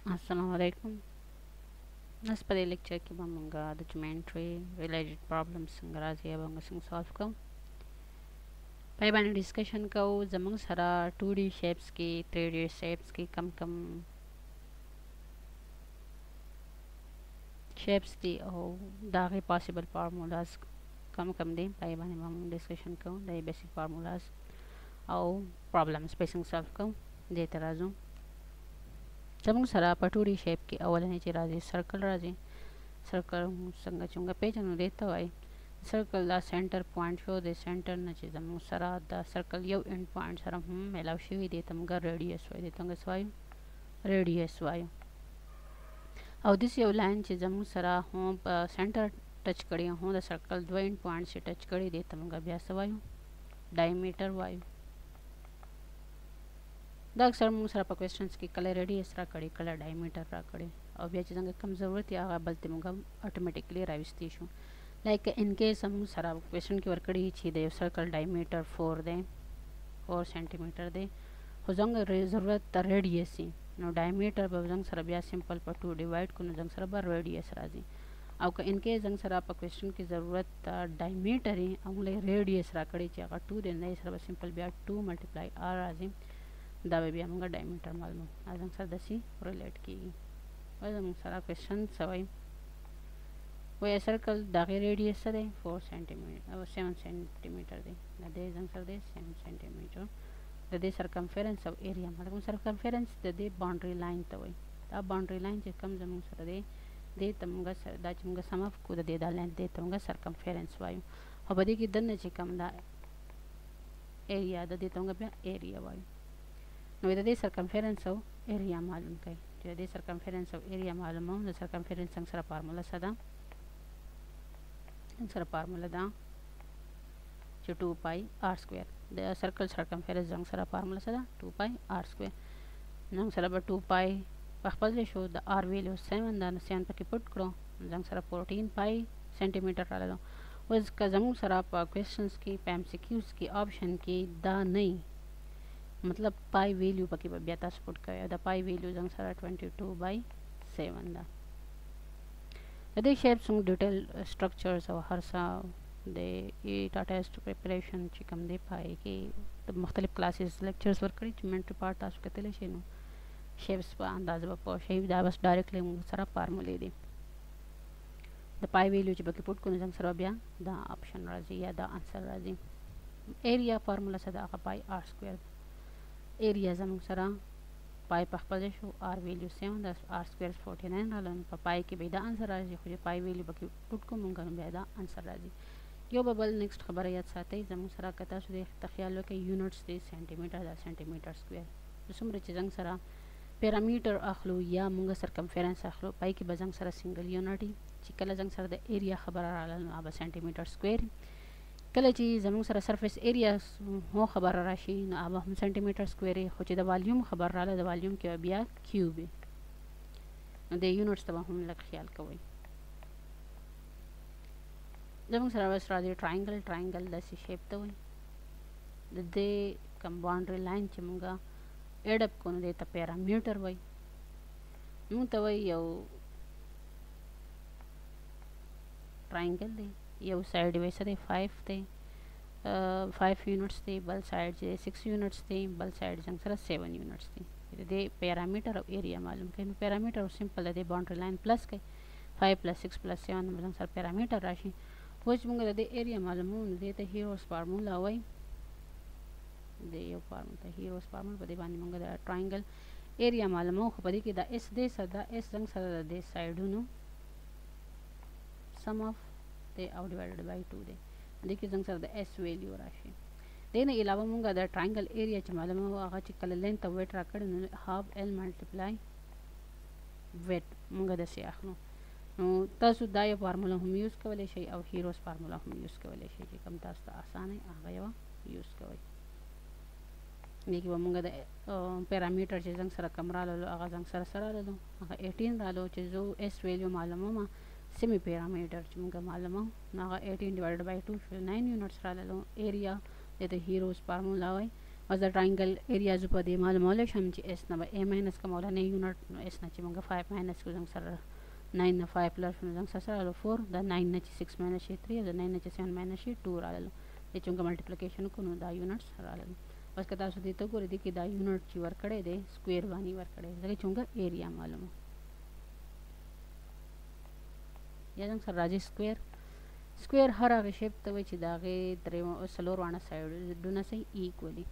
Assalamualaikum. Nas pa lecture ki ba mga documentary related problems څنګه راځي به موږ څنګه solve کوو. پای باندې discussion کوو زموږ سره 2D shapes کې 3D shapes کې کم shapes دي او داغه possible formulas کم دي. پای باندې موږ discussion کوو د basic formulas او problems به څنګه solve کوو. دې ته راځو. زموږ سره په 2D shape کې اولنې چې راځي circle راځي. circle څنګه چې موږ پیژنو دې ته وایي circle دا center point شو د center نه چې زموږ سره دا circle یو end point سره هم ملاو شوی دی ته موږ radius وایي. دې ته موږ څه وایو؟ radius وایو. او داسې یو لاین چې زموږ سره هم په center ټچ کړي هم د circle دوه end point چې ټچ کړي دې ته موږ بیا څه وایو؟ diameter وایو. دا اکثر موږ سره په کوېسچنز کې کله ریډیس را کړي کله ډایمیټر را کړي او بیا چې څنګه کم ضرورت یا هغه بل ته موږ اتوماتیکلی راوستي شو. لایک ان کیس موږ سره کوېسچن کې ورکړي چې د یو سرکل ډایمیټر 4 دی 4 سانتي میټر دی خو څنګه ضرورت ته ریډیس نو ډایمیټر به څنګه سره بیا سمپل په 2 ډیوایډ کو نو څنګه سره به ریډیس راځي. او که ان کیس څنګه سره په کوېسچن کې ضرورت ډایمیټر او له ریډیس را کړي چې هغه 2 دی نه سره سمپل بیا 2 ملټیپلای r راځي. دا به بیا موږ ډایمیټر معلومو ازم سره داسې ریلیټ کیږي. وایي زموږ سره کوېسچن څه وایي وایي سرکل دغه ریډیس څه دی 4 سانتي میټر او 7 سانتي میټر دی. د دې څنګه سره دی 7 سانتي میټر. د دې سرکمفرنس او ایریا معلومو. سرکمفرنس د دې باونډري لاین ته وایي. دا باونډري لاین چې کوم زموږ سره دی دې ته موږ دا چې موږ سم اف کو د دې دا لاین دې ته موږ سرکمفرنس وایو. او په دې کې دنه چې کوم دا ایریا د دې ته موږ بیا ایریا وایو. نو د دې سرکمفرنس او ایریا معلوم کړئ. چې د دې سرکمفرنس او ایریا معلومو د سرکمفرنس څنګه سره فارمولا څه ده؟ څنګه سره فارمولا ده چې 2 پای r سکوير. د سرکل سرکمفرنس څنګه سره فارمولا څه ده 2 پای r سکوير. نو سره به 2 پای په خپل شو د r ویلیو 7 دا 7 پکې پټ کړو څنګه سره 14 پای سانتي میټر راغلو. اوس که زموږ سره په کوېسچنز کې په ام سی کیوز کې آپشن کې دا نه مطلب پای ویلیو پکې بیا تاسو پټ کړئ. دا پای ویلیو څنګه سره 22/7 ده. د دې شیپس موږ ډیټیل سټرکچرز او هر څه د ایټا ټیسټ پریپریشن چې کوم دی پای کې د مختلف کلاسز لیکچرز ورکړي چې منټری پارت تاسو کتلی شئ. نو شیپس په اندازه به پوه شئ. دا بس ډایرکټلی موږ سره فارمولې دي. د پای ویلیو چې پکې پټ کړو څنګه سره بیا دا آپشن راځي یا دا انسر راځي. ایریا فارمولا څه ده هغه پای r سکوير. ایریا زموږ سره پای په خپل شو r ویلیو 7 د r سکوير 49 راغله. په پای کې به دا انسر راځي خو پای ویلیو پکې پټ کوم موږ بیا دا انسر راځي. یو به بل نیکسټ خبره یاد ساتئ زموږ سره که تاسو د خیال وکړئ یونټس دی سانتي میټر دا سانتي میټر سکوير. څومره چې څنګه سره پیرامیټر اخلو یا موږ سرکمفرنس اخلو پای کې به څنګه سره سنگل یونټ چې کله څنګه سره د ایریا خبره راغله نو هغه سانتي میټر سکوير. کله چې زموږ سره سرفیس ایریا هو خبر راشي نو هغه هم سانتي میټر سکوير. خو چې د والیوم خبر رااله د والیوم کې بیا کیوب نو د یونټس ته هم لږ خیال کوئ. زموږ سره بس راځي ټراینګل داسې شیپ ته وایي. د دې کوم باونډري لاین چې موږ ایډ اپ کو نو دې ته پیرامیټر وایي. موږ ته وایي یو ټراینګل دی یو سایډ وایي څه دی 5 دی 5 یونټس دی بل سایډ چې 6 یونټس دی بل سایډ څنګه سره 7 یونټس دی. د دې پیرامیټر او ایریا معلوم کړئ. نو پیرامیټر او سمپل د دې باونډري لاین پلس کړئ 5 + 6 + 7 نو سره پیرامیټر راشي. اوس موږ د دې ایریا معلومو نو دې ته هیروز فارمولا وایي. د یو فارمولا ته هیروز فارمولا په دې باندې موږ د ټراینګل ایریا معلومو خو په دې کې دا اس دې سره دا اس څنګه سره د دې سایډونو سم اف دی او ډیوایډډ بای 2 دی. دې کې څنګه سره د اس ویلیو راشي. دې نه علاوه موږ د ټراینګل ایریا چې معلومو هغه چې کله لینث او ویټ راکړي نو هاف ال ملټیپلای ویټ موږ د سي اخلو. نو تاسو دا یو فارمولا هم یوز کولی شئ او هیروز فارمولا هم یوز کولی شئ چې کوم تاسو ته اسانه هغه یو یوز کوئ. دې کې به موږ د پیرامیټر چې څنګه سره کم راغلو هغه څنګه سره راغلو هغه 18 راغلو چې زه اس ویلیو معلوموم سیمی پیرامیټر چې موږ معلومو نو هغه 18 ډیوایډډ بای 2 9 یونټس راغلو. ایریا د هیروز فارمولا وایي اوس د ټراینګل ایریا زه په دې معلومولی شم چې اس نه به a ماینس کومولنی یونټ نو اس نه چې موږ 5 ماینس کړو زموږ سره 9 نه 5 پلس نو زموږ سره راغلو 4 د 9 نه چې 6 ماینس شي 3 او د 9 نه چې 7 ماینس شي 2 راغلو چې موږ ملټیپلیکیشن وکړو نو دا یونټس راغلل اوس که تاسو دې ته ګورئ دې کې دا یونټ چې ورکړی دی سکویر باندې ورکړی دی ځکه چې موږ ایریا معلومه یا زموږ سره راځي سکویر هر هغه شیپ ته وایي چې د هغې څلور واړه سایډونه صحیح ایکولي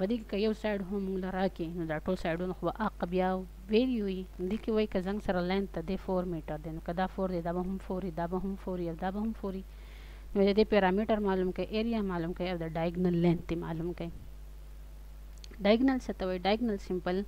بدی که یو سایډ هم موږ له راکړي نو دا ټول سایډونه خو به حق بیا ویلي وي دې کې وایي که زنګ سره لینت د دې 4 میټر دی نو که دا 4 دی دا به هم 4 وي دا به هم 4 وي او دا به هم 4 وي نو د دې پیرامیټر معلوم کړئ ایریا معلوم کړئ او د ډایګنل لینت یې معلوم کړئ ډایګنل څه ته وایي ډایګنل سمپل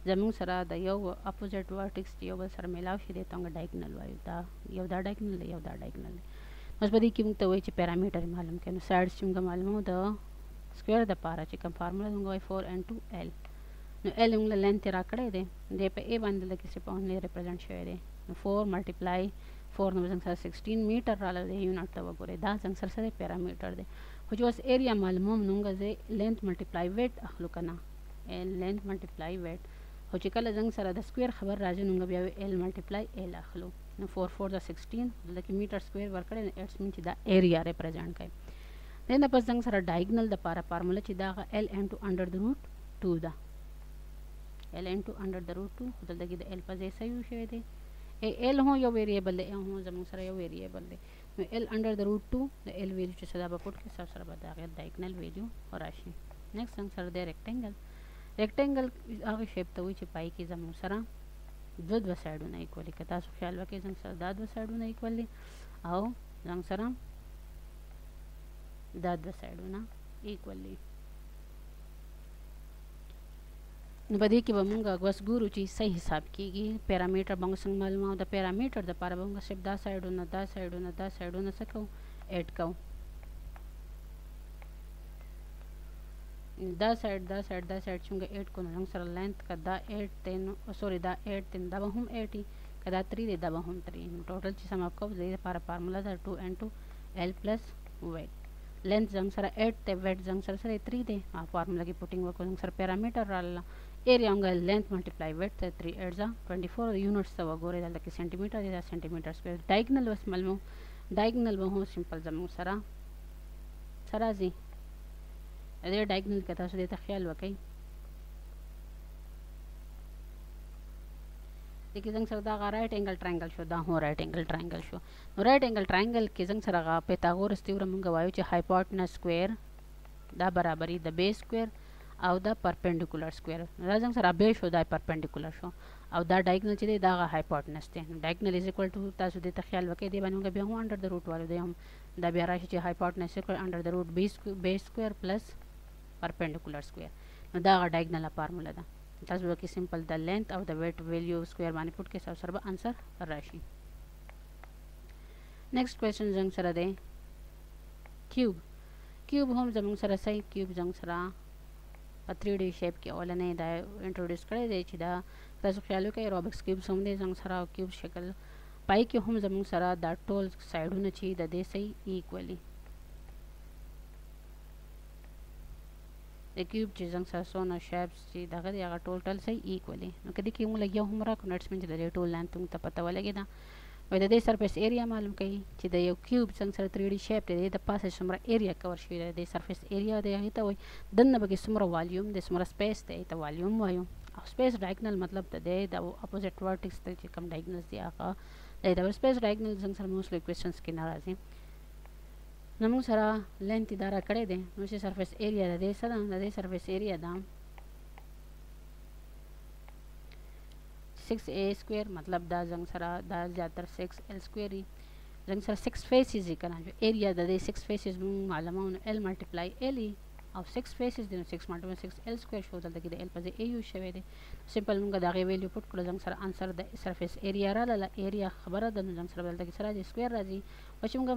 زموږ سره د یو اپوزیټ ورټکس چې یو بل سره میلاو شي دی ته موږ ډایګنل وایو دا یو دا ډایګنل دی یو دا ډایګنل دی اوس په دې کې موږ ته وایي چې پیرامیټر معلوم کړئ نو سایډس چې موږ معلومو د سکویر د پاره چې کوم فارموله موږ وایي 4 into l نو l موږ له لینت را کړی دی دی په a باندې لکه چې په اونلی ریپرزینټ شوی دی نو 4 ملټیپلای 4 نو زموږ سره 16 میټر راغلی دی یونټ ته وګورئ دا زموږ سره څه دی پیرامیټر دی خو چې اوس ایریا معلوموم نو موږ زه لینت ملټیپلای ویټ اخلو که نه لینت ملټیپلای ویټ خو چې کله زموږ سره د سکویر خبر راځي نو موږ بیا l ملټیپلای l اخلو نو 4 4 دا 16 دلته کې میټر سکویر ورکړی نو اټس مین چې دا ایریا ریپرزینټ کوي دین پس زنګ سره ډایګنل د پاره فارموله چې دا l انټو انډر د روټ 2 ده l انټو انډر د روټ 2 دلته کې د l په ځای صحیح شوی دی l هو یو ویریبل دی هو زموږ سره یو ویریبل دی نو l انډر د روټ 2 د l ویلیو چې صدا به پټ کې سره به دا غیر ډایګنل ویلیو راشي نیکسټ زنګ سره د ریکټنګل هغه شیپ ته وي چې پای کې زموږ سره دو سایډونه ایکوالي که تاسو خیال وکړئ زموږ سره دا دو سایډونه ایکوال دي او زموږ سره دا دو سایډونه ایکوال دي نو په دې کې به موږ اوس ګورو چې صحیح حساب کېږي پیرامیټر به موږ څنګه معلوموو د پیرامیټر دپاره به موږ صرف دا سایډونه څه کوو ایډ کوو دا سایډ چې موږ ایډ کوو نو موږ سره لینت که دا 8 دی نو سوري دا 8 دی نو دا به هم 8 وي که دا 3 دی دا به هم 3 نو ټوټل چې سم اپ کوو د دې لپاره فارموله ده 2 انټو l پلس ویټ لینت زموږ سره 8 دی ویټ زموږ سره 3 دی فارموله کې پوټینګ وکړو زموږ سره پیرامیټر راغله ایریا موږ لینت ملټیپلای ویټ ته 3 8 24 یونټس ته وګورئ دلته کې سینټیمیټر دی دا سینټیمیټر سکویر ډایګنل اوس معلومو ډایګنل به هم سمپل زموږ سره راځي دې ډایګنل کې تاسو دې ته خیال وکړئ دغه څنګه سره دا رائټ انګل ټرایانګل شو دا هو رائټ انګل ټرایانګل شو نو رائټ انګل ټرایانګل کې څنګه سره پیتاګورس تیورم موږ وایو چې هایپوټنس سکویر دا برابرۍ د بیس سکویر او دا پرپینډیکولر سکویر دا څنګه سره بیس شو دا پرپینډیکولر شو او دا ډایګنل چې دی دا هایپوټنس دی ډایګنل از ایکوال ټو تاسو دې ته خیال وکړئ دی باندې موږ بیا هم انډر د روټ والو دی هم دا بیا راشي چې هایپوټنس ایکوال انډر د روټ بیس سکویر پلس perpendicular square نو دا ډایګنل فارموله ده تاسو وکي سمپل د لینث او د ویټ ویلیو سکویر باندې پټ کې سره به انسر راشي نیکسٹ کوېسچن زنګ سره ده کیوب هم زموږ سره صحیح کیوب زنګ سره په 3D شیپ کې اولنې دا انټروډیوس کړی دی چې دا تاسو خیال وکړئ روبکس کیوب هم دی زنګ سره او کیوب شکل پای کې هم زموږ سره دا ټول سایډونه چې د دې صحیح ایکوالي د کیوب چې زنګ سره سونه شیپس چې دغه دی هغه ټوټل صحیح ایکوالي نو کدی کې موږ لګیا هم را کنټس من چې د ټول لینث ته پته ولګی دا وای د دې سرفیس ایریا معلوم کړي چې د یو کیوب څنګه سره 3D شیپ دی د پاسه څومره ایریا کور شوی دی د سرفیس ایریا دی هغه ته وای دنه به څومره والیوم د څومره سپیس دی ته والیوم وایو او سپیس ډایګنل مطلب ته دی د اپوزیټ ورټکس ته چې کوم ډایګنلز دی هغه د سپیس ډایګنل څنګه سره موسټلی کوېسچنز کې ناراضي نو موږ سره لینث اداره کړی دی نو چې سرفیس ایریا د دې سره د دې سرفیس ایریا دا 6a سکویر مطلب دا زنګ سره دا زیاتر 6l سکویر زنګ سره 6 فیسز یې کنه ایریا د دې 6 فیسز موږ معلومه l ملټیپلای l او 6 فیسز دی نو 6 ملټیپلای 6l سکویر شو دلته کې د l په ځای a یو شوی دی سمپل موږ دا غي ویلیو پټ کړو زنګ سره انسر د سرفیس ایریا را لاله ایریا خبره د زنګ سره دلته کې سره د سکویر راځي او چې موږ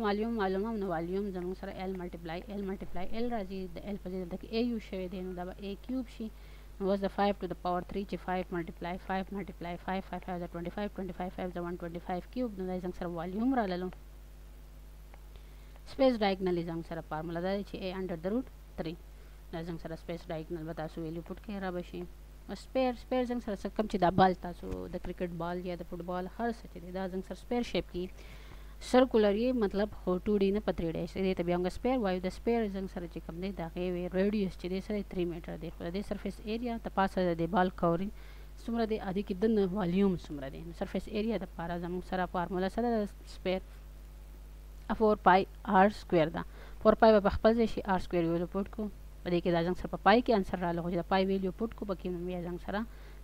معلومه نو والیوم زنګ سره l ملټیپلای l راځي د l په ځای دلته کې a یو شوی دی نو دا به a کیوب شي was the 5 to the power 3 چې 5 multiply 5 multiply 5 5 5 the 25 25 5 the 125 cube نو دا څنګه سره والیوم را لالو سپیس ډایګنل څنګه سره فارمولا دا چې a under the root 3 دا زنګ سره سپیس ډایګنل به تاسو ویلیو پټ کې را بشي سپیر زنګ سره څه کم چې دا بال تاسو د کرکټ بال یا د فوټبال هر څه چې دی دا زنګ سره سپیر شیپ کې سرکولر یې مطلب خو 2D نه په 3D شي دې ته بیا موږ سپیر وایو د سپیر زنګ سره چې کم دی دا غي ریډیوس چې دی سره 3 میټر دی خو د سرفیس ایریا د پاسه د بال کورینګ څومره دی ادي کې د والیوم څومره دی سرفیس ایریا د پاره زموږ سره فارمولا سره سپیر 4 پای r سکوير دا 4 پای په خپل ځای شي r سکوير ویلو پټ کو په دې کې دا زنګ سره په پای کې انسر رااله خو د پای ویلیو پټ کو پکې نو بیا زنګ سره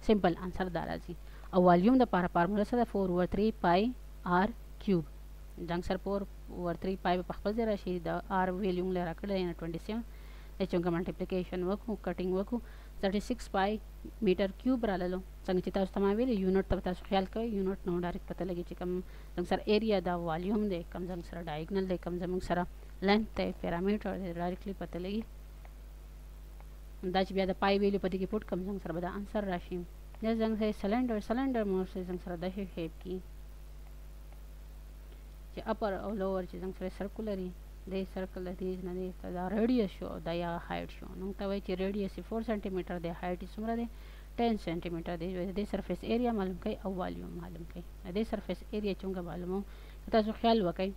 سمپل انسر دا راځي او والیوم د پاره فارمولا سره 4/3 پای r کیوب زنګ سره 4/3 پای په خپل ځای راشي د r ویلیوم لره کړل نه 27 د چونګه ملټیپلیکیشن وکړو کټینګ وکړو 36 پای میټر کیوب رااله څنګه چې تاسو تمام ویل یونټ ته تاسو خیال کوئ یونټ نو ډایرکټ پته لګي چې کم زنګ سره ایریا دا والیوم دی کم زنګ سره ډایګنل دی کم زنګ سره لینث ته پیرامیټر دی ډایرکټلی پته لګي دا چې بیا د پای ویلیو پته کې پټ کم زنګ سره به دا انسر راشي دا زنګ سره سلندر مور سره زنګ سره د شیپ کې چې اپر او لوور چې زنګ سره سرکولري د سرکل د دې نه دا ریډیوس شو دا یا هایټ شو نو ته وایي چې ریډیوس 4 سانتي میټر دی هایټ څومره دی 10 سانتي میټر دی د سرفیس ایریا معلوم کړئ او والیوم معلوم کړئ د سرفیس ایریا څنګه معلومو تاسو خیال وکړئ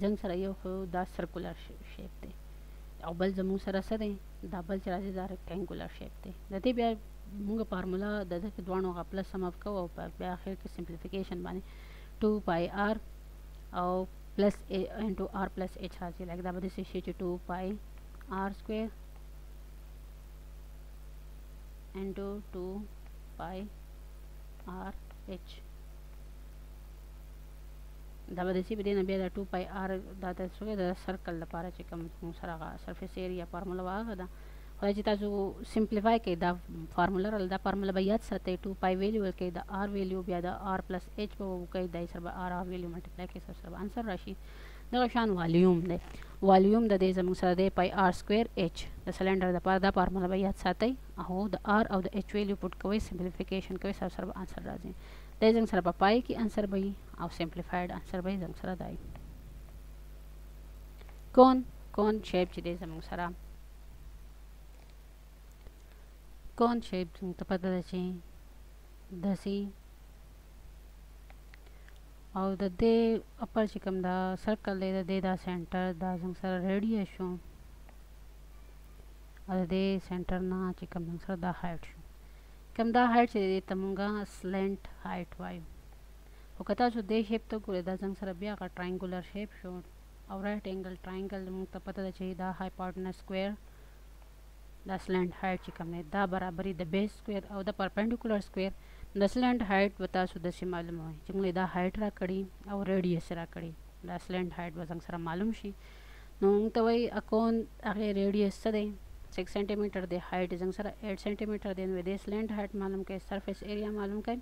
زنګ سره یو خو دا سرکولر شیپ دی او بل زموږ سره څه دی دا بل چې راځي دا ریکټانګولر شیپ دی د دې بیا موږ فارمولا د دې دوانو غا پلس سم اف کوو او بیا اخر کې سمپلیفیکیشن باندې 2 پای r او plus a into r plus h راځي لکه دا به د شي چې 2 پای r سکوير into 2 پای r h دا به د شي بدینه بیا دا 2 پای r دا تاسو د سرکل لپاره چې کوم سره سرفیس ایریا فارمولا واغه دا خو چې تاسو سمپلیفای کړئ دا فارمولا دا فارمولا به یاد ساتئ 2 پای ویلیو کې دا r ویلیو بیا دا r plus h په وکړئ دای سره r ویلیو ملټیپلای کې سره انسر راشي دا شان والیوم دی والیوم د دې زموږ سره دی پای r سکوير h د سلندر د پاره دا فارمولا به یاد ساتئ او د r او د h ویلیو پټ کوئ سمپلیفیکیشن کوئ سره انسر راځي د زنګ سره په پای کې انسر به او سمپلیفایډ انسر به زنګ سره دی کون شیپ چې دی زموږ سره کون شیپ ته پته ده چې داسې او د دې اپر چې کوم دا سرکل دی د دې دا سنټر دا زموږ سره ریډیوس شو او د دې سنټر نه چې کوم زموږ سره دا هایټ شو کوم دا هایټ چې دی ته مونږه سلنټ هایټ وایو خو که تاسو دې شیپ ته ګورئ دا زموږ سره بیا هغه ټراینګولر شیپ شو او رایټ اینګل ټراینګل مونږ ته پته ده چې دا هایپوټنس سکوير دا سلنټ هایټ چې کوم دی دا برابري د بیس سکوير او د پرپنډیکولر سکوير د سلنټ هایټ به تاسو داسې معلومه وي چې موږ دا هایټ را کړي او ریډیوس را کړي دا سلنټ هایټ به څنګه سره معلوم شي نو موږ ته وایي اکون هغه ریډیوس څه دی 6 سانتي میټر دی هایټ څنګه سره 8 سانتي میټر دی نو د سلنټ هایټ معلوم کړئ سرفیس ایریا معلوم کړئ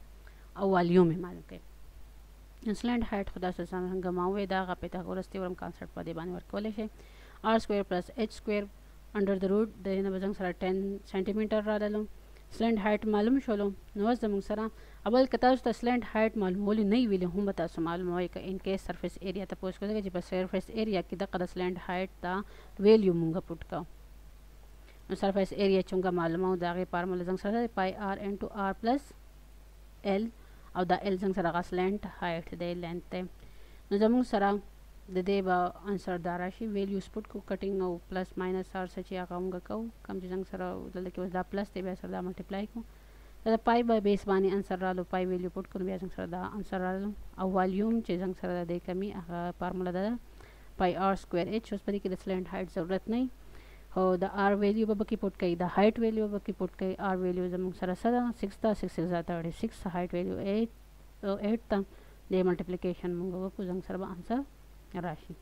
او والیوم معلوم کړئ سلنټ هایټ خدا سره څنګه ماوي دا غا پیتاګورس تیورم کانسپټ په دې باندې ورکول شي r سکوير + h سکوير انډر د روټ د نه بزنګ سره 10 سانتي میټر رااله سلنټ هایټ معلوم شولو نو زموږ سره اول کته تاسو سلنټ هایټ معلومول نه ویل هم تاسو معلوم وای ک ان کیس سرفیس ایریا ته پوښتنه کوي چې په سرفیس ایریا کې د قد سلنټ هایټ دا ویلیو مونږ پټ کا نو سرفیس ایریا څنګه معلومه دا غي فارمولا څنګه سره پای r * r + l او دا l څنګه سره سلنټ هایټ دی لینث ته نو زموږ سره د دې با انسر دا راشي ویلیوز پټ کو کټینګ او پلس ماینس r چې هغه موږ کوو کم چې څنګه سره دلته کې دا پلس دی بیا سره دا ملټیپلای کو دا پای به بیس باندې انسر رالو پای ویلیو پټ کړو بیا څنګه سره دا انسر رالو او والیوم چې څنګه سره د کمی هغه فارمولا ده پای r سکوير h اوس په دې کې د سلنټ هایټ ضرورت نه او د r ویلیو به کې پټ کړئ د هایټ ویلیو به کې پټ کړئ r ویلیو زموږ سره 6 تا 6 36 هایټ ویلیو 8 تا د ملټیپلیکیشن موږ وکړو څنګه سره انسر راشي